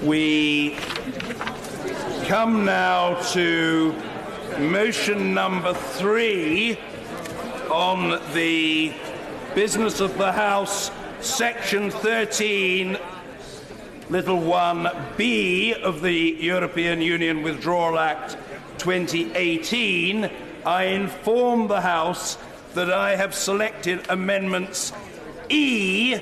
We come now to motion number 3 on the business of the House, section 13, little 1b of the European Union Withdrawal Act 2018. I inform the House that I have selected amendments E,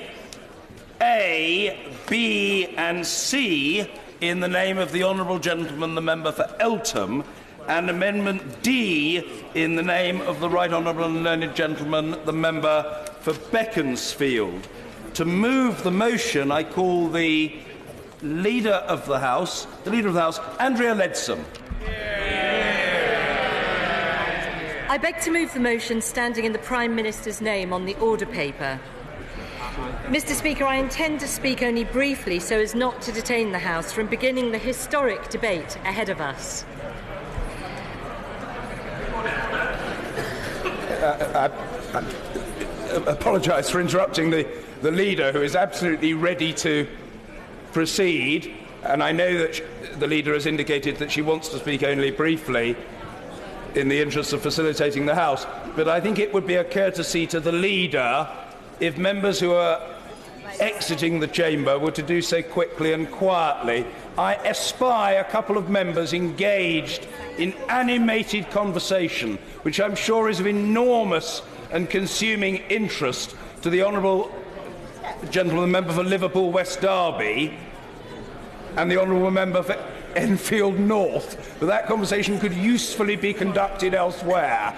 A, B and C in the name of the Honourable Gentleman, the member for Eltham, and Amendment D in the name of the Right Honourable and Learned Gentleman, the member for Beaconsfield. To move the motion, I call the Leader of the House, Andrea Leadsom. I beg to move the motion standing in the Prime Minister's name on the order paper. Mr. Speaker, I intend to speak only briefly so as not to detain the House from beginning the historic debate ahead of us. I apologise for interrupting the Leader, who is absolutely ready to proceed, and I know that the Leader has indicated that she wants to speak only briefly in the interest of facilitating the House, but I think it would be a courtesy to the Leader if members who are exiting the chamber were to do so quickly and quietly. I espy a couple of members engaged in animated conversation, which I'm sure is of enormous and consuming interest to the Honourable Gentleman, member for Liverpool West Derby, and the Honourable member for Enfield North, but that conversation could usefully be conducted elsewhere.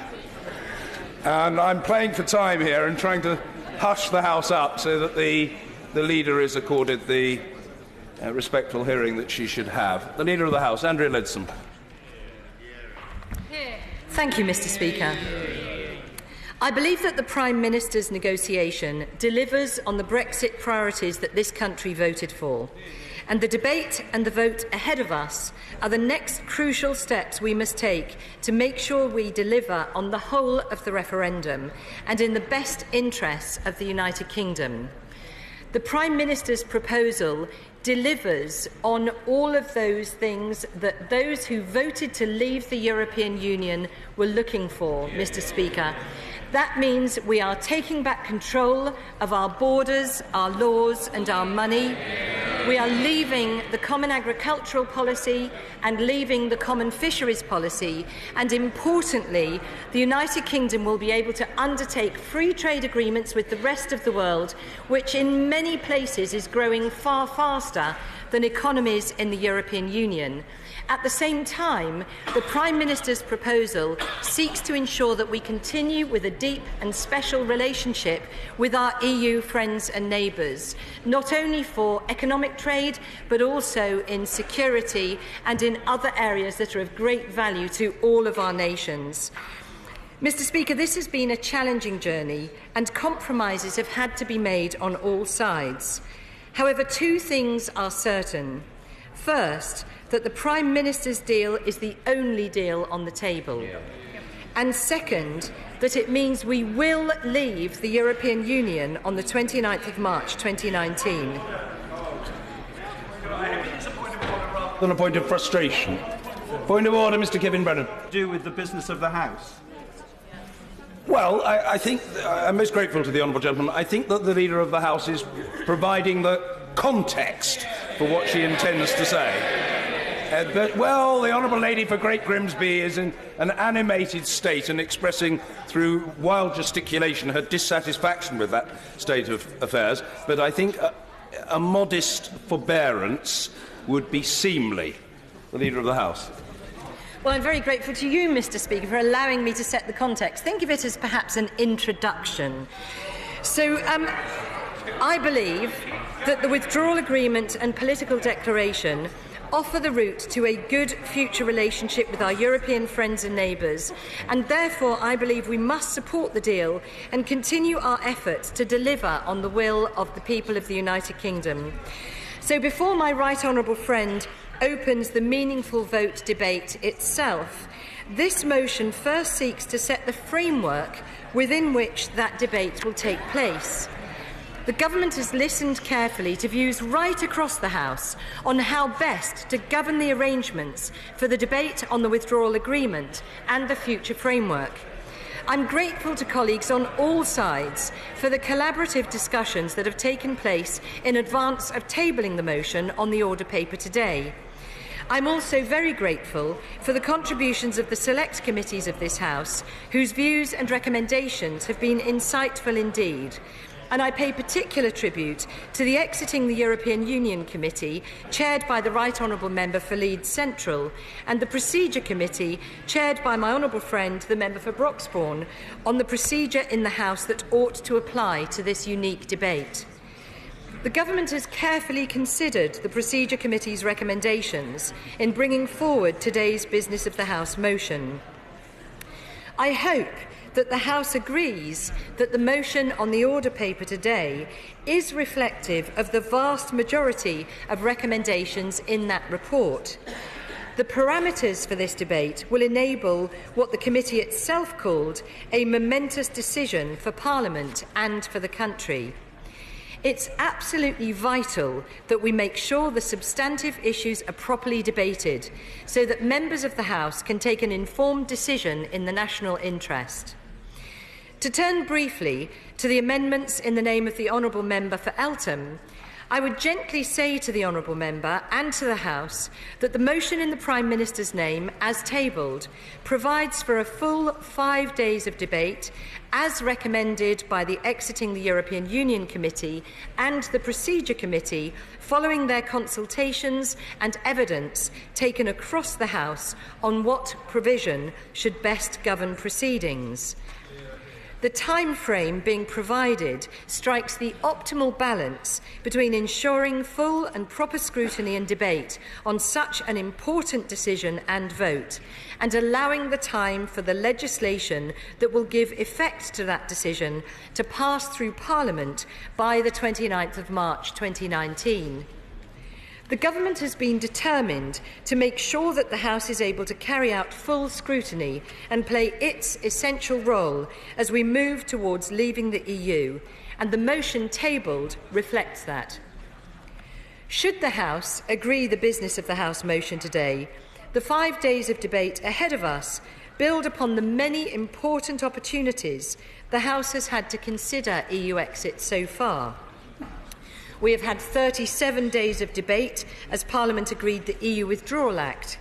And I'm playing for time here and trying to hush the House up so that the Leader is accorded the respectful hearing that she should have. The Leader of the House, Andrea Leadsom. Thank you, Mr. Speaker. I believe that the Prime Minister's negotiation delivers on the Brexit priorities that this country voted for, and the debate and the vote ahead of us are the next crucial steps we must take to make sure we deliver on the whole of the referendum and in the best interests of the United Kingdom. The Prime Minister's proposal delivers on all of those things that those who voted to leave the European Union were looking for, Mr. Speaker. That means we are taking back control of our borders, our laws and our money. We are leaving the common agricultural policy and leaving the common fisheries policy. And importantly, the United Kingdom will be able to undertake free trade agreements with the rest of the world, which in many places is growing far faster than economies in the European Union. At the same time, the Prime Minister's proposal seeks to ensure that we continue with a deep and special relationship with our EU friends and neighbours, not only for economic trade, but also in security and in other areas that are of great value to all of our nations. Mr. Speaker, this has been a challenging journey, and compromises have had to be made on all sides. However, two things are certain. First, that the Prime Minister's deal is the only deal on the table. And second, that it means we will leave the European Union on the 29th of March 2019. On a point of frustration. Point of order, Mr. Kevin Brennan. Do with the business of the House. Well, I think I'm most grateful to the Honourable Gentleman. I think that the Leader of the House is providing the context for what she intends to say. But the Honourable Lady for Great Grimsby is in an animated state and expressing through wild gesticulation her dissatisfaction with that state of affairs. But I think a modest forbearance would be seemly. The Leader of the House. Well, I'm very grateful to you, Mr. Speaker, for allowing me to set the context. Think of it as perhaps an introduction. So, I believe that the withdrawal agreement and political declaration offer the route to a good future relationship with our European friends and neighbours, and therefore I believe we must support the deal and continue our efforts to deliver on the will of the people of the United Kingdom. So before my right honourable friend opens the meaningful vote debate itself, this motion first seeks to set the framework within which that debate will take place. The Government has listened carefully to views right across the House on how best to govern the arrangements for the debate on the withdrawal agreement and the future framework. I'm grateful to colleagues on all sides for the collaborative discussions that have taken place in advance of tabling the motion on the order paper today. I'm also very grateful for the contributions of the select committees of this House, whose views and recommendations have been insightful indeed. And I pay particular tribute to the Exiting the European Union Committee, chaired by the Right Honourable Member for Leeds Central, and the Procedure Committee, chaired by my honourable friend, the Member for Broxbourne, on the procedure in the House that ought to apply to this unique debate. The Government has carefully considered the Procedure Committee's recommendations in bringing forward today's Business of the House motion. I hope that the House agrees that the motion on the order paper today is reflective of the vast majority of recommendations in that report. The parameters for this debate will enable what the committee itself called a momentous decision for Parliament and for the country. It's absolutely vital that we make sure the substantive issues are properly debated so that members of the House can take an informed decision in the national interest. To turn briefly to the amendments in the name of the Honourable Member for Eltham, I would gently say to the Honourable Member and to the House that the motion in the Prime Minister's name, as tabled, provides for a full 5 days of debate, as recommended by the Exiting the European Union Committee and the Procedure Committee, following their consultations and evidence taken across the House on what provision should best govern proceedings. The time frame being provided strikes the optimal balance between ensuring full and proper scrutiny and debate on such an important decision and vote, and allowing the time for the legislation that will give effect to that decision to pass through Parliament by the 29th of March 2019. The Government has been determined to make sure that the House is able to carry out full scrutiny and play its essential role as we move towards leaving the EU, and the motion tabled reflects that. Should the House agree the Business of the House motion today, the 5 days of debate ahead of us build upon the many important opportunities the House has had to consider EU exit so far. We have had 37 days of debate as Parliament agreed the EU Withdrawal Act.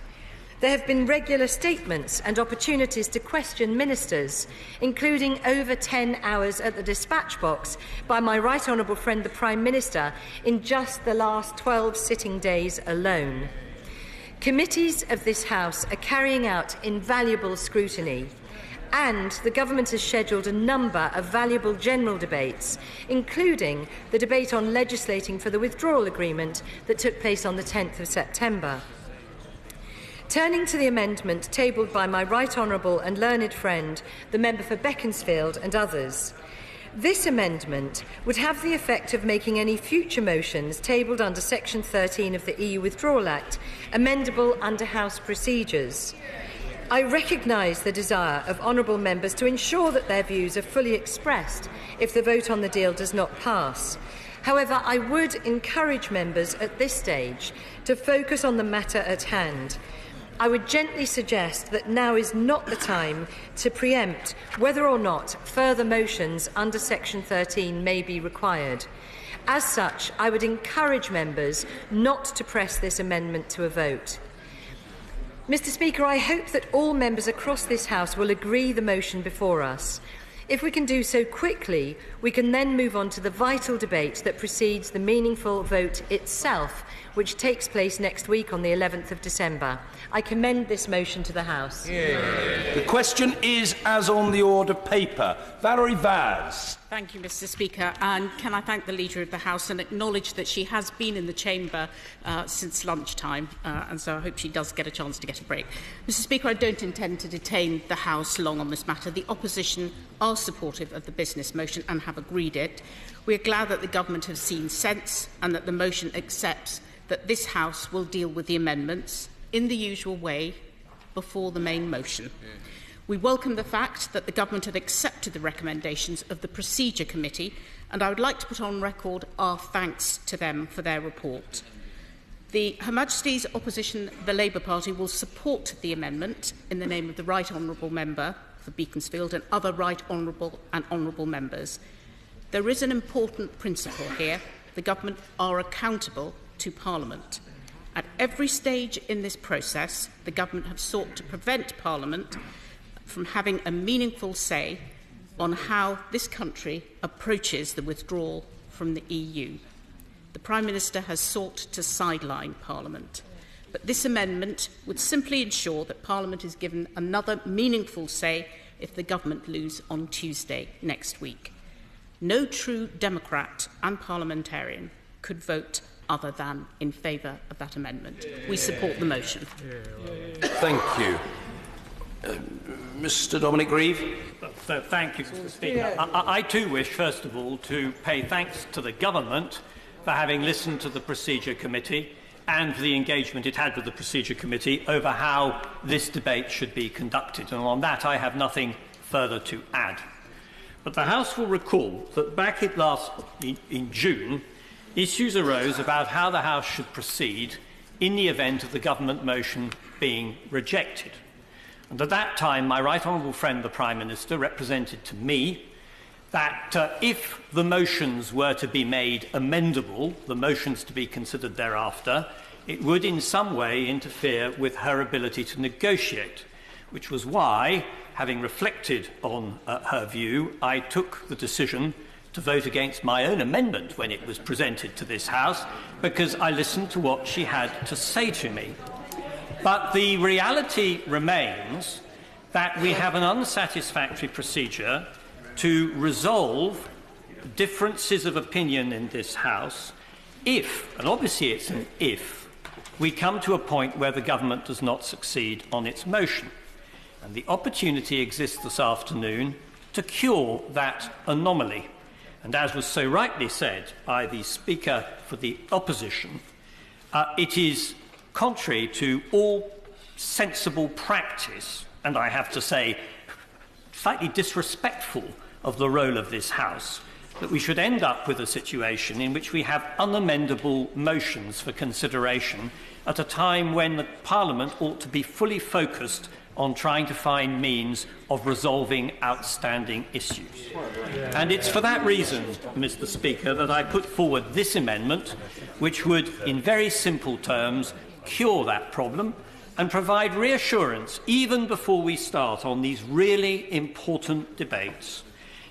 There have been regular statements and opportunities to question ministers, including over 10 hours at the dispatch box by my right honourable friend the Prime Minister in just the last 12 sitting days alone. Committees of this House are carrying out invaluable scrutiny, and the Government has scheduled a number of valuable general debates, including the debate on legislating for the withdrawal agreement that took place on the 10th of September. Turning to the amendment tabled by my right honourable and learned friend, the member for Beaconsfield and others, this amendment would have the effect of making any future motions tabled under Section 13 of the EU Withdrawal Act amendable under House procedures. I recognise the desire of honourable members to ensure that their views are fully expressed if the vote on the deal does not pass. However, I would encourage members at this stage to focus on the matter at hand. I would gently suggest that now is not the time to preempt whether or not further motions under Section 13 may be required. As such, I would encourage members not to press this amendment to a vote. Mr. Speaker, I hope that all members across this House will agree the motion before us. If we can do so quickly, we can then move on to the vital debate that precedes the meaningful vote itself, which takes place next week on the 11th of December. I commend this motion to the House. Yeah. The question is as on the order paper. Valerie Vaz. Thank you, Mr. Speaker. And can I thank the Leader of the House and acknowledge that she has been in the chamber since lunchtime, and so I hope she does get a chance to get a break. Mr. Speaker, I don't intend to detain the House long on this matter. The opposition are supportive of the business motion and have agreed it. We are glad that the Government has seen sense and that the motion accepts that this House will deal with the amendments in the usual way before the main motion. We welcome the fact that the Government have accepted the recommendations of the Procedure Committee and I would like to put on record our thanks to them for their report. Her Majesty's opposition, the Labour Party, will support the amendment in the name of the Right Honourable Member for Beaconsfield and other Right Honourable and Honourable Members. There is an important principle here. The Government are accountable to Parliament. At every stage in this process, the Government have sought to prevent Parliament from having a meaningful say on how this country approaches the withdrawal from the EU. The Prime Minister has sought to sideline Parliament, but this amendment would simply ensure that Parliament is given another meaningful say if the Government lose on Tuesday next week. No true Democrat and parliamentarian could vote other than in favour of that amendment. We support the motion. Thank you. Mr. Dominic Grieve. Thank you, Mr. Speaker. I too wish, first of all, to pay thanks to the Government for having listened to the Procedure Committee and for the engagement it had with the Procedure Committee over how this debate should be conducted. And on that, I have nothing further to add. But the House will recall that back in June, issues arose about how the House should proceed in the event of the Government motion being rejected. And at that time, my Right Honourable friend, the Prime Minister, represented to me that if the motions were to be made amendable, the motions to be considered thereafter, it would in some way interfere with her ability to negotiate, which was why, having reflected on her view, I took the decision to vote against my own amendment when it was presented to this House, because I listened to what she had to say to me. But the reality remains that we have an unsatisfactory procedure to resolve differences of opinion in this House if, and obviously it's an if, we come to a point where the Government does not succeed on its motion. And the opportunity exists this afternoon to cure that anomaly. And as was so rightly said by the Speaker for the Opposition, it is contrary to all sensible practice, and I have to say slightly disrespectful of the role of this House, that we should end up with a situation in which we have unamendable motions for consideration at a time when the Parliament ought to be fully focused on trying to find means of resolving outstanding issues. And it's for that reason, Mr. Speaker, that I put forward this amendment, which would, in very simple terms, cure that problem and provide reassurance, even before we start on these really important debates,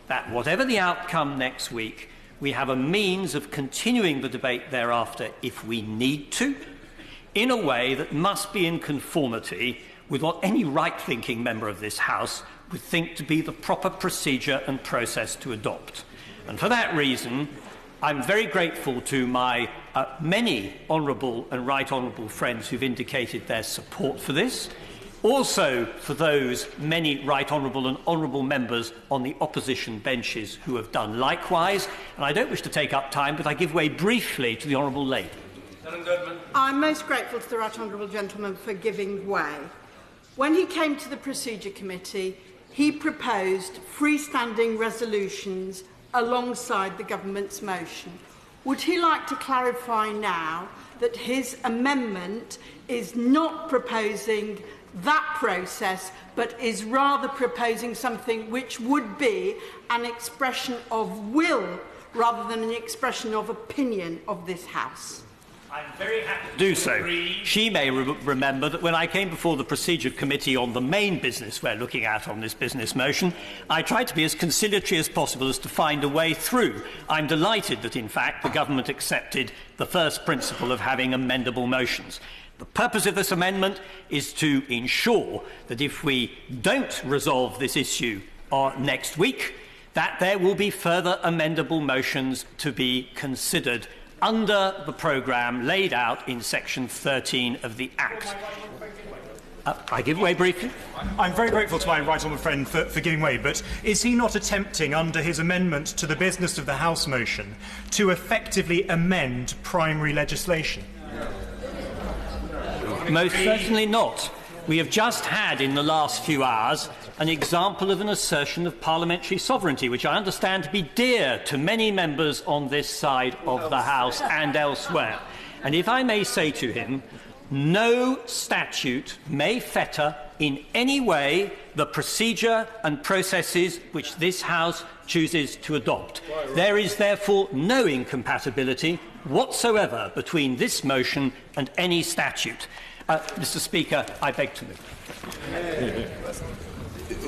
that whatever the outcome next week, we have a means of continuing the debate thereafter if we need to, in a way that must be in conformity with what any right-thinking member of this House would think to be the proper procedure and process to adopt. And for that reason, I'm very grateful to my many honourable and right honourable friends who've indicated their support for this, also for those many right honourable and honourable members on the opposition benches who have done likewise. And I don't wish to take up time, but I give way briefly to the honourable lady. I'm most grateful to the right honourable gentleman for giving way. When he came to the Procedure Committee, he proposed freestanding resolutions alongside the Government's motion. Would he like to clarify now that his amendment is not proposing that process, but is rather proposing something which would be an expression of will rather than an expression of opinion of this House? I'm very happy to do so. She may remember that when I came before the Procedure Committee on the main business we're looking at on this business motion, I tried to be as conciliatory as possible as to find a way through. I'm delighted that, in fact, the Government accepted the first principle of having amendable motions. The purpose of this amendment is to ensure that if we don't resolve this issue next week, that there will be further amendable motions to be considered under the programme laid out in Section 13 of the Act. I give way briefly. I'm very grateful to my right honourable friend for giving way, but is he not attempting, under his amendment to the business of the House motion, to effectively amend primary legislation? Most certainly not. We have just had, in the last few hours, an example of an assertion of parliamentary sovereignty, which I understand to be dear to many members on this side of the House and elsewhere. And if I may say to him, no statute may fetter in any way the procedure and processes which this House chooses to adopt. There is therefore no incompatibility whatsoever between this motion and any statute. Mr. Speaker, I beg to move.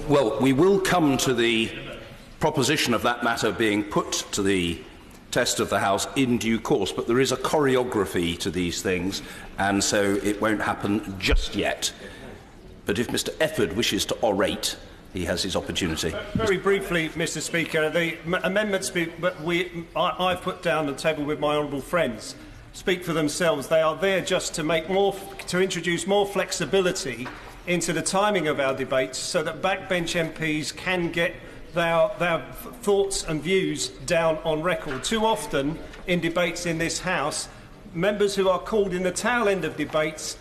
Well, we will come to the proposition of that matter being put to the test of the House in due course, but there is a choreography to these things, and so it won't happen just yet. But if Mr. Efford wishes to orate, he has his opportunity. Very briefly, Mr. Speaker, the amendments I've put down the table with my honourable friends speak for themselves. They are there just to introduce more flexibility into the timing of our debates, so that backbench MPs can get their thoughts and views down on record. Too often in debates in this House, members who are called in the tail end of debates,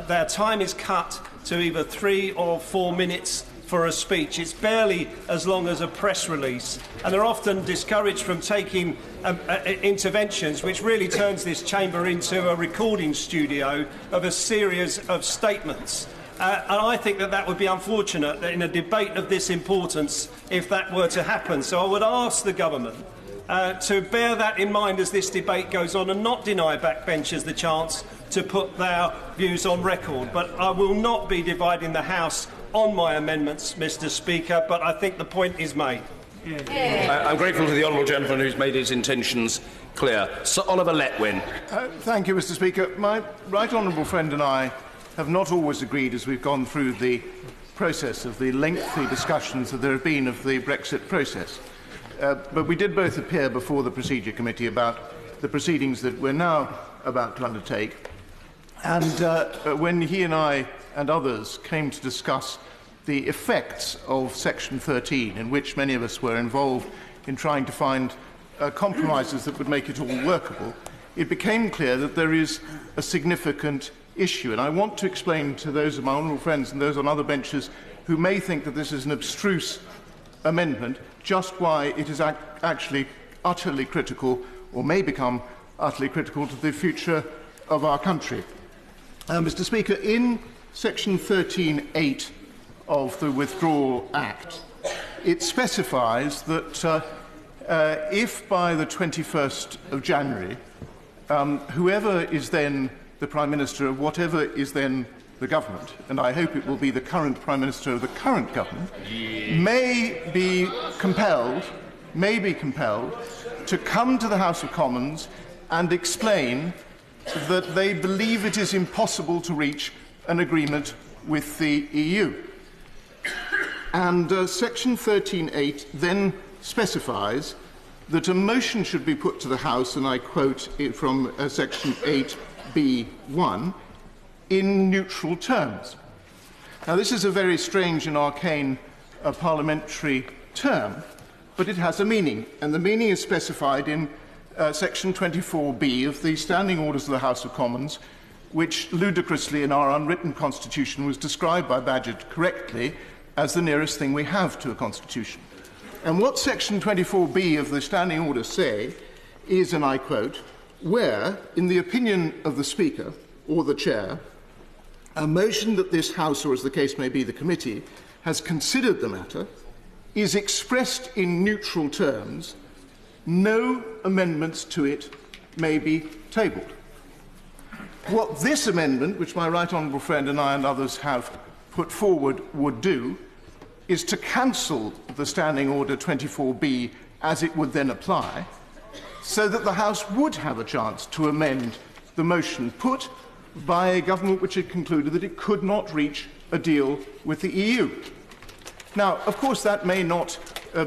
their time is cut to either 3 or 4 minutes for a speech. It's barely as long as a press release, and they're often discouraged from taking interventions, which really turns this chamber into a recording studio of a series of statements. And I think that would be unfortunate in a debate of this importance if that were to happen. So I would ask the government to bear that in mind as this debate goes on, and not deny backbenchers the chance to put their views on record. But I will not be dividing the House on my amendments, Mr. Speaker, but I think the point is made. I'm grateful to the honourable gentleman who's made his intentions clear. Sir Oliver Letwin. Thank you, Mr. Speaker. My right honourable friend and I have not always agreed as we've gone through the process of the lengthy discussions that there have been of the Brexit process. But we did both appear before the Procedure Committee about the proceedings that we're now about to undertake. And when he and I and others came to discuss the effects of Section 13, in which many of us were involved in trying to find compromises that would make it all workable, it became clear that there is a significant issue. And I want to explain to those of my honourable friends and those on other benches who may think that this is an abstruse amendment just why it is actually utterly critical, or may become utterly critical, to the future of our country. Mr. Speaker, in Section 13(8) of the Withdrawal Act, it specifies that if by the 21st of January, whoever is then the Prime Minister of whatever is then the government, and I hope it will be the current Prime Minister of the current government, may be compelled to come to the House of Commons and explain that they believe it is impossible to reach an agreement with the EU. And Section 13(8) then specifies that a motion should be put to the House, and I quote it from Section 8(b)(1), in neutral terms. Now, this is a very strange and arcane parliamentary term, but it has a meaning, and the meaning is specified in Section 24(b) of the Standing Orders of the House of Commons, which ludicrously in our unwritten constitution was described by Badgett correctly as the nearest thing we have to a constitution. And what Section 24(b) of the Standing Orders say is, and I quote, where, in the opinion of the Speaker or the Chair, a motion that this House, or as the case may be the committee, has considered the matter, is expressed in neutral terms, no amendments to it may be tabled. What this amendment, which my right honourable friend and I and others have put forward, would do is to cancel the Standing Order 24(b) as it would then apply, so that the House would have a chance to amend the motion put by a government which had concluded that it could not reach a deal with the EU. Now, of course, that may not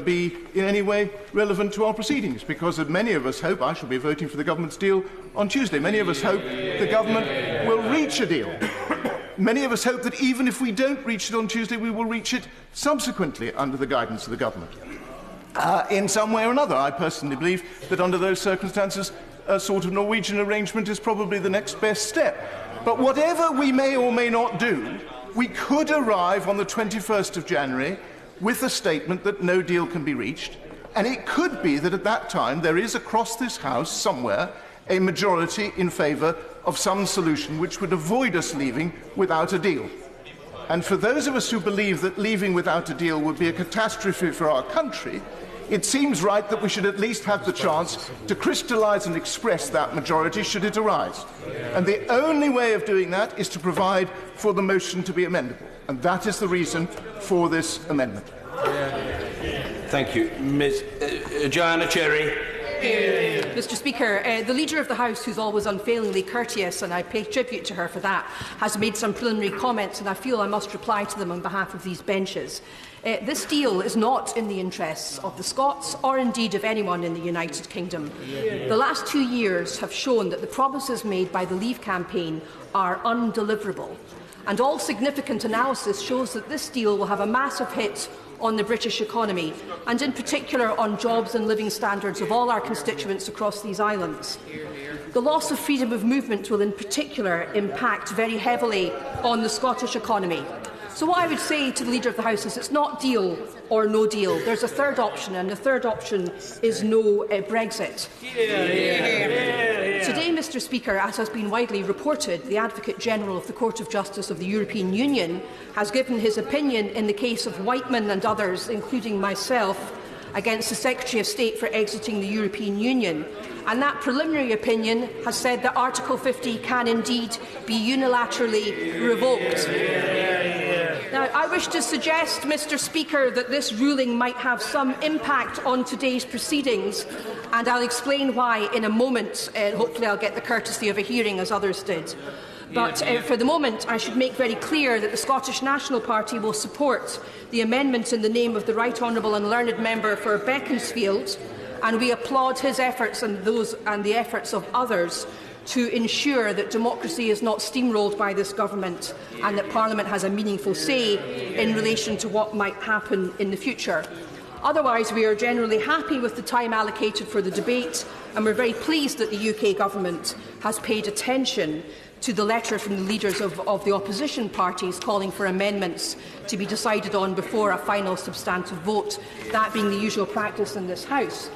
be in any way relevant to our proceedings, because many of us hope, I shall be voting for the government's deal on Tuesday, many of us hope the government will reach a deal. Many of us hope that even if we don't reach it on Tuesday, we will reach it subsequently under the guidance of the government. In some way or another, I personally believe that under those circumstances, sort of Norwegian arrangement is probably the next best step. But whatever we may or may not do, we could arrive on the 21st of January with a statement that no deal can be reached, and it could be that at that time there is across this House somewhere a majority in favour of some solution which would avoid us leaving without a deal. And for those of us who believe that leaving without a deal would be a catastrophe for our country, it seems right that we should at least have the chance to crystallise and express that majority should it arise. And the only way of doing that is to provide for the motion to be amendable. And that is the reason for this amendment. Thank you. Ms. Joanna Cherry. Mr. Speaker, the Leader of the House, who's always unfailingly courteous, and I pay tribute to her for that, has made some preliminary comments, and I feel I must reply to them on behalf of these benches. This deal is not in the interests of the Scots or indeed of anyone in the United Kingdom. The last 2 years have shown that the promises made by the Leave campaign are undeliverable, and all significant analysis shows that this deal will have a massive hit on the British economy, and in particular on jobs and living standards of all our constituents across these islands. The loss of freedom of movement will in particular impact very heavily on the Scottish economy. So what I would say to the Leader of the House is it's not deal or no deal. There's a third option, and the third option is no Brexit. Today, Mr. Speaker, as has been widely reported, the Advocate General of the Court of Justice of the European Union has given his opinion in the case of Whiteman and others, including myself, against the Secretary of State for exiting the European Union. And that preliminary opinion has said that Article 50 can indeed be unilaterally revoked. Now, I wish to suggest, Mr. Speaker, that this ruling might have some impact on today's proceedings, and I'll explain why in a moment. Hopefully I'll get the courtesy of a hearing, as others did. But for the moment, I should make very clear that the Scottish National Party will support the amendment in the name of the Right Honourable and Learned Member for Beaconsfield, and we applaud his efforts and the efforts of others to ensure that democracy is not steamrolled by this government and that Parliament has a meaningful say in relation to what might happen in the future. Otherwise, we are generally happy with the time allocated for the debate, and we're very pleased that the UK Government has paid attention to the letter from the leaders of the opposition parties calling for amendments to be decided on before a final substantive vote, that being the usual practice in this House.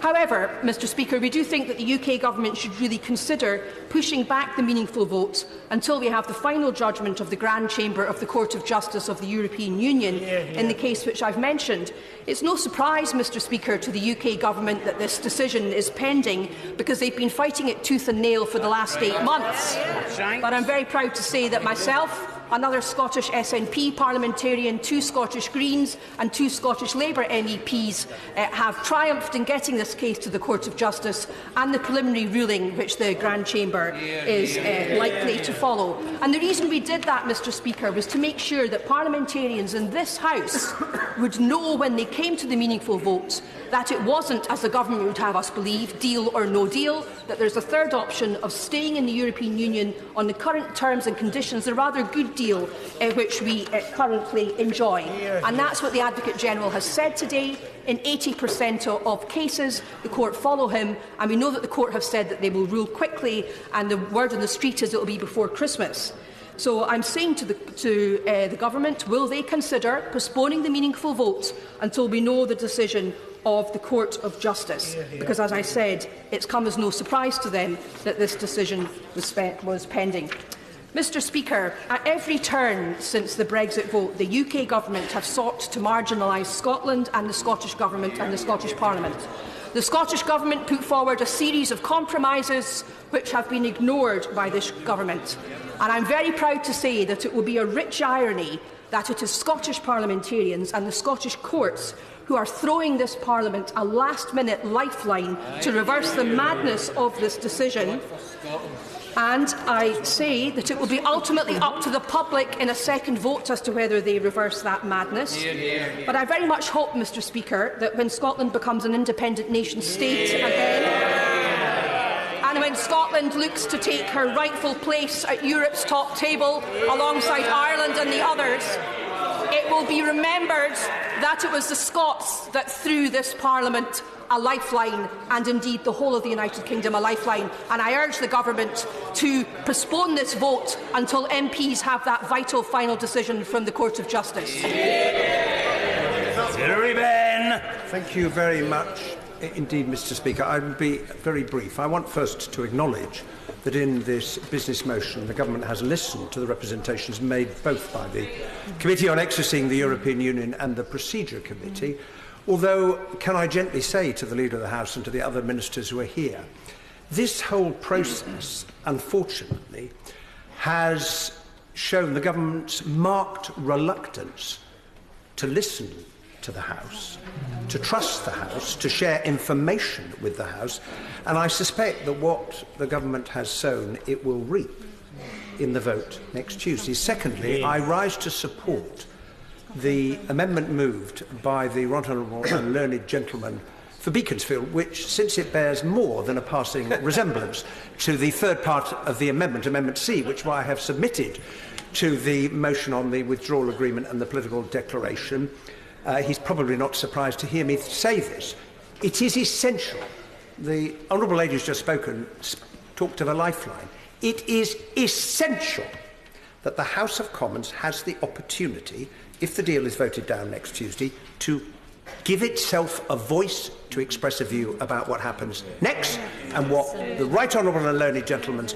However, Mr. Speaker, we do think that the UK Government should really consider pushing back the meaningful vote until we have the final judgment of the Grand Chamber of the Court of Justice of the European Union in the case which I've mentioned. It's no surprise, Mr. Speaker, to the UK Government that this decision is pending, because they've been fighting it tooth and nail for the last 8 months. But I'm very proud to say that myself, another Scottish SNP parliamentarian, 2 Scottish Greens and 2 Scottish Labour MEPs have triumphed in getting this case to the Court of Justice, and the preliminary ruling which the Grand Chamber is likely to follow. And the reason we did that, Mr. Speaker, was to make sure that parliamentarians in this House would know when they came to the meaningful vote that it wasn't, as the government would have us believe, deal or no deal, that there's a third option of staying in the European Union on the current terms and conditions, a rather good deal which we currently enjoy. And that's what the Advocate General has said today. In 80% of cases, the Court follow him, and we know that the Court have said that they will rule quickly, and the word on the street is it will be before Christmas. So I'm saying to the Government, will they consider postponing the meaningful vote until we know the decision of the Court of Justice? Because, as I said, it's come as no surprise to them that this decision was pending. Mr. Speaker, at every turn since the Brexit vote, the UK Government have sought to marginalise Scotland and the Scottish Government and the Scottish Parliament. The Scottish Government put forward a series of compromises which have been ignored by this Government. And I'm very proud to say that it will be a rich irony that it is Scottish parliamentarians and the Scottish courts who are throwing this Parliament a last-minute lifeline to reverse the madness of this decision. And I say that it will be ultimately up to the public in a second vote as to whether they reverse that madness. But I very much hope, Mr. Speaker, that when Scotland becomes an independent nation-state again, and when Scotland looks to take her rightful place at Europe's top table alongside Ireland and the others, it will be remembered that it was the Scots that threw this Parliament a lifeline, and indeed the whole of the United Kingdom a lifeline. And I urge the Government to postpone this vote until MPs have that vital final decision from the Court of Justice. Hilary Benn. Thank you very much indeed, Mr. Speaker. I will be very brief. I want first to acknowledge that in this business motion the Government has listened to the representations made both by the Committee on Exiting the European Union and the Procedure Committee, although, can I gently say to the Leader of the House and to the other ministers who are here, this whole process, unfortunately, has shown the Government's marked reluctance to listen to the House, to trust the House, to share information with the House, and I suspect that what the Government has sown, it will reap in the vote next Tuesday. Secondly, I rise to support the amendment moved by the Right Honourable and Learned Gentleman for Beaconsfield, which, since it bears more than a passing resemblance to the third part of the amendment, Amendment C, which I have submitted to the motion on the withdrawal agreement and the political declaration, he's probably not surprised to hear me say this. It is essential. The Honourable Lady who's just spoken talked of a lifeline. It is essential that the House of Commons has the opportunity, if the deal is voted down next Tuesday, to give itself a voice to express a view about what happens next. And what the Right Honourable and Learned Gentleman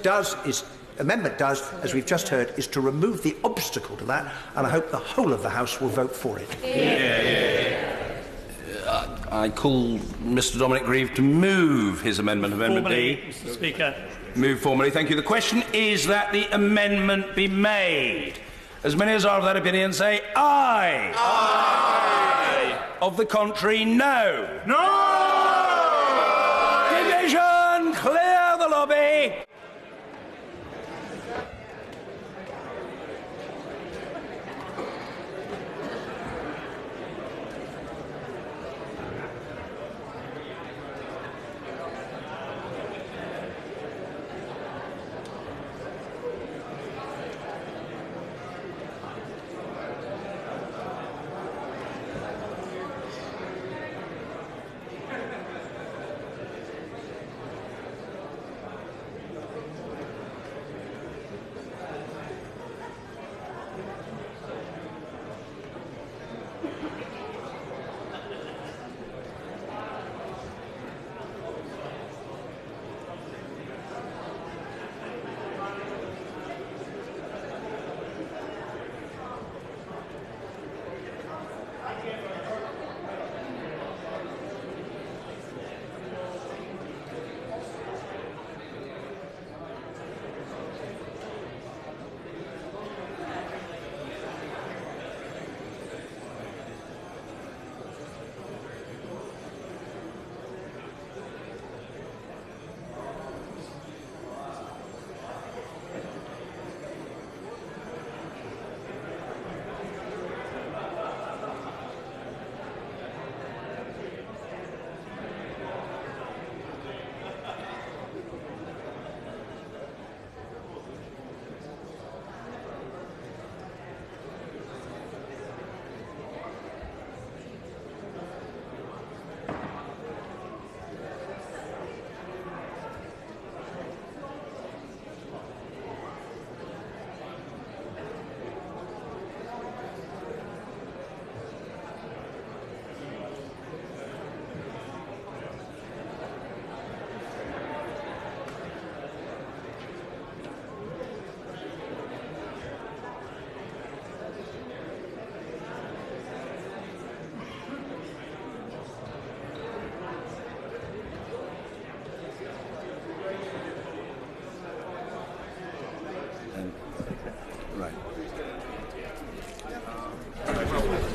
amendment does, as we've just heard, is to remove the obstacle to that, and I hope the whole of the House will vote for it. I call Mr. Dominic Grieve to move his amendment, Amendment D. Mr. Speaker. Move formally. Thank you. The question is that the amendment be made. As many as are of that opinion say aye. Aye. Of the contrary, no. No! Division! Clear the lobby!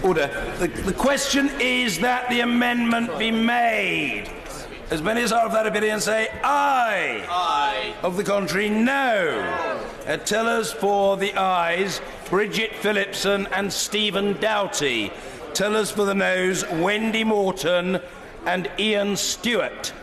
Order. The question is that the amendment be made. As many as are of that opinion say aye. Aye. Of the contrary, no. Tellers for the ayes, Bridget Phillipson and Stephen Doughty. Tellers for the noes, Wendy Morton and Ian Stewart.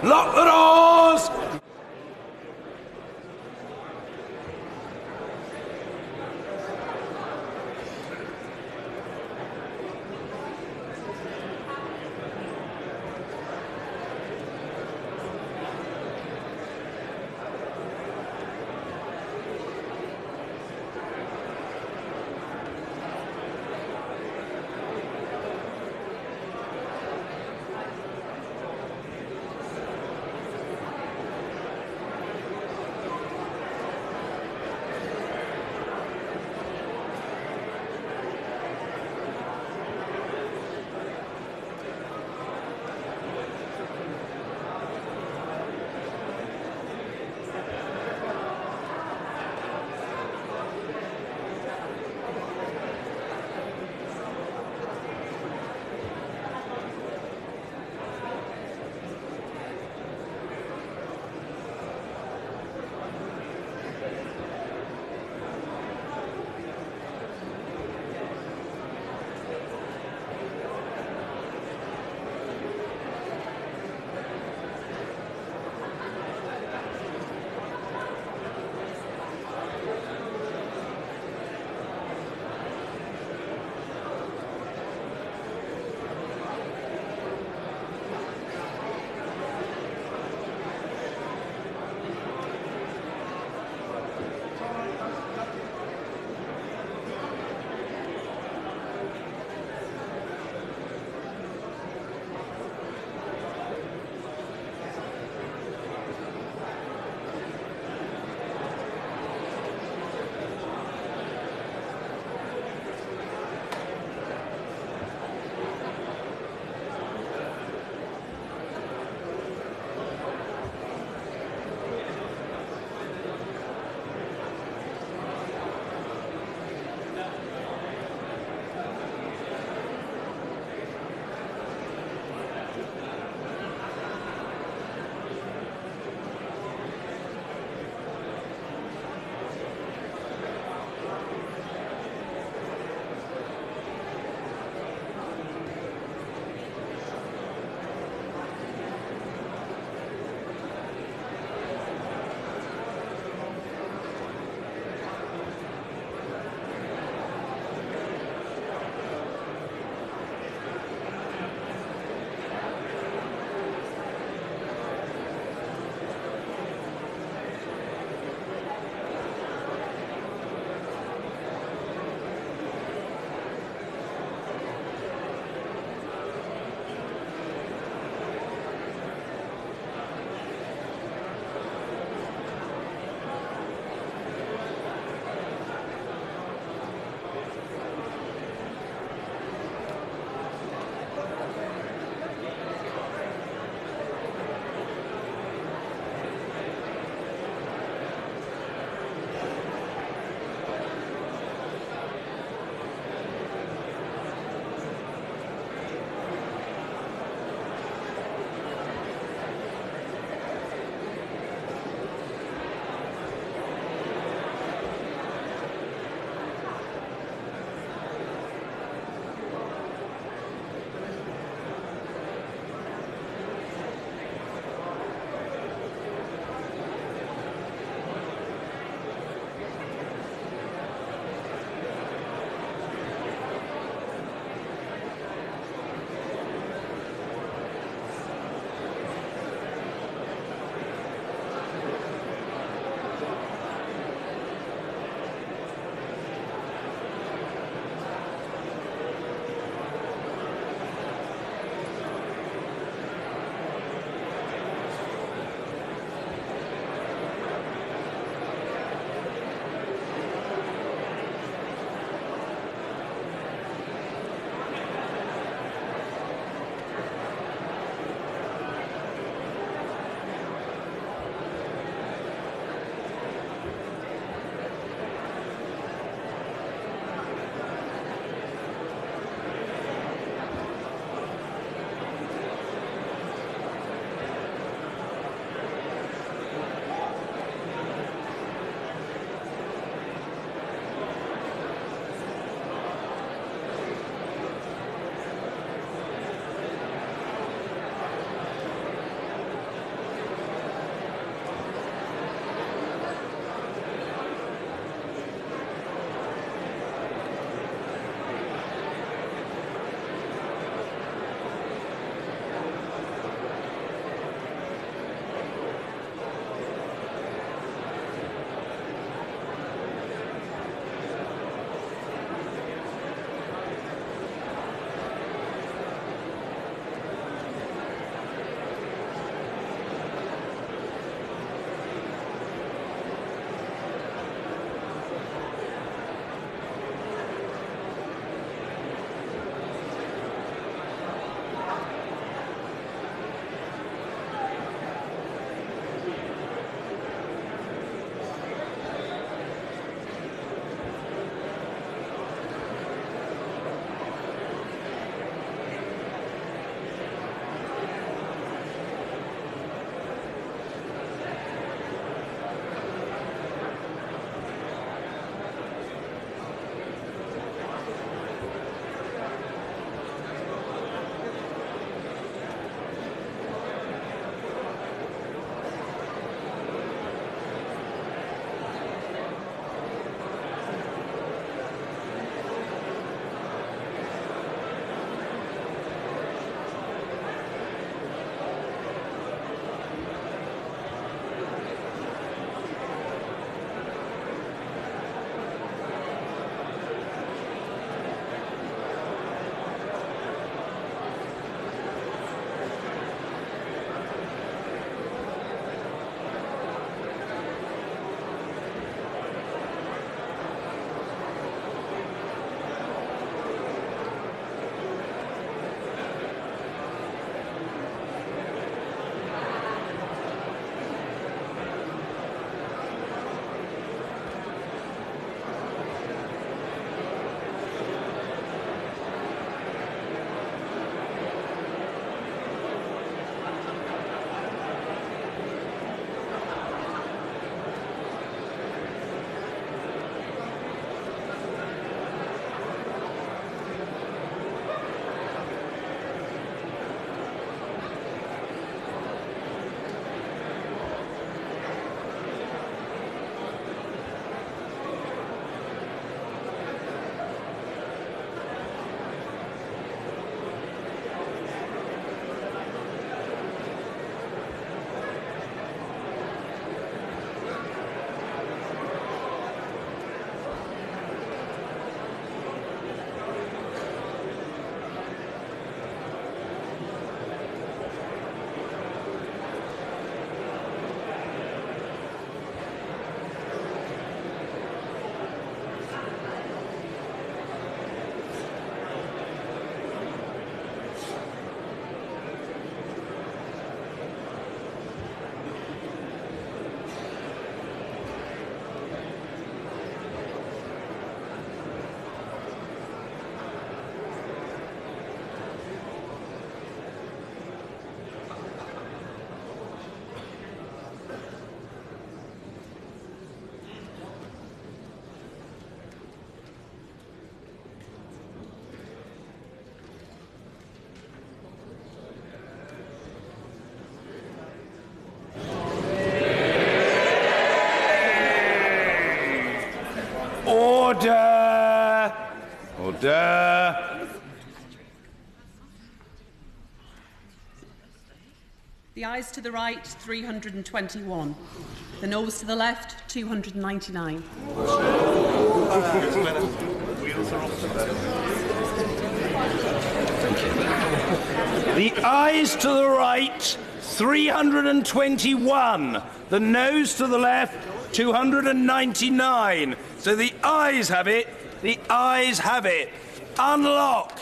Lock the doors! Order! Order! The ayes to the right, 321. The noes to the left, 299. The ayes to the right, 321. The noes to the left, 299. So the ayes have it. The ayes have it. Unlock.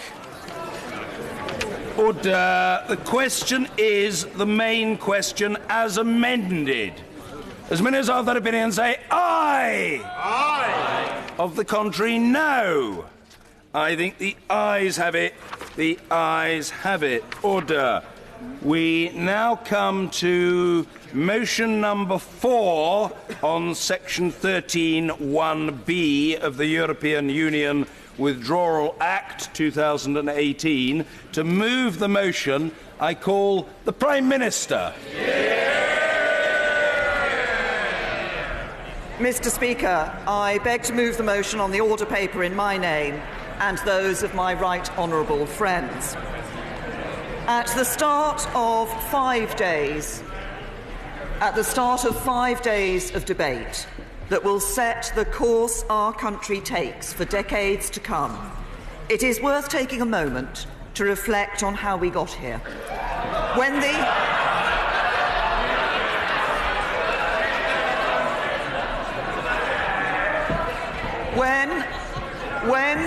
Order. The question is the main question as amended. As many as are of that opinion say aye. Aye. Of the contrary, no. I think the ayes have it. The ayes have it. Order. We now come to motion number 4 on section 13(1)(b) of the European Union Withdrawal Act 2018. To move the motion, I call the Prime Minister. Mr. Speaker, I beg to move the motion on the order paper in my name and those of my right honourable friends. At the start of 5 days of debate that will set the course our country takes for decades to come, it is worth taking a moment to reflect on how we got here. When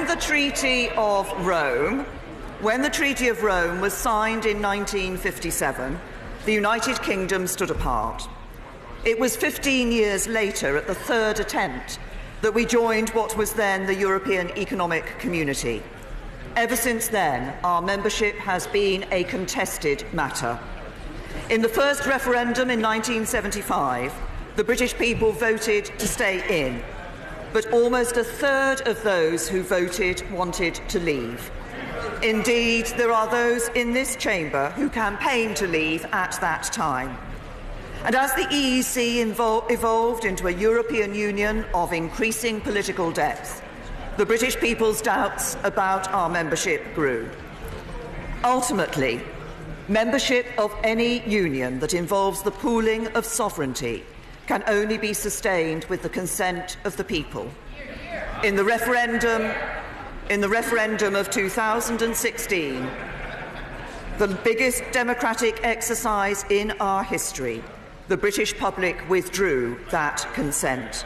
the Treaty of Rome was signed in 1957, the United Kingdom stood apart. It was 15 years later, at the third attempt, that we joined what was then the European Economic Community. Ever since then, our membership has been a contested matter. In the first referendum in 1975, the British people voted to stay in, but almost a third of those who voted wanted to leave. Indeed, there are those in this chamber who campaigned to leave at that time. And as the EEC evolved into a European Union of increasing political depth, the British people's doubts about our membership grew. Ultimately, membership of any union that involves the pooling of sovereignty can only be sustained with the consent of the people. In the referendum of 2016, the biggest democratic exercise in our history, the British public withdrew that consent.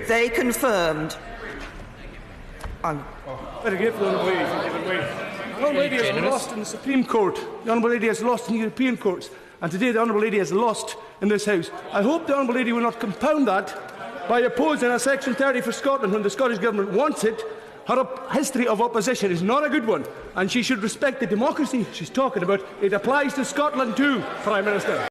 They confirmed. The Honourable Lady has lost in the Supreme Court. The Honourable Lady has lost in the European courts. And today the Honourable Lady has lost in this House. I hope the Honourable Lady will not compound that by opposing a Section 30 for Scotland when the Scottish Government wants it. Her history of opposition is not a good one, and she should respect the democracy she's talking about. It applies to Scotland too, Prime Minister.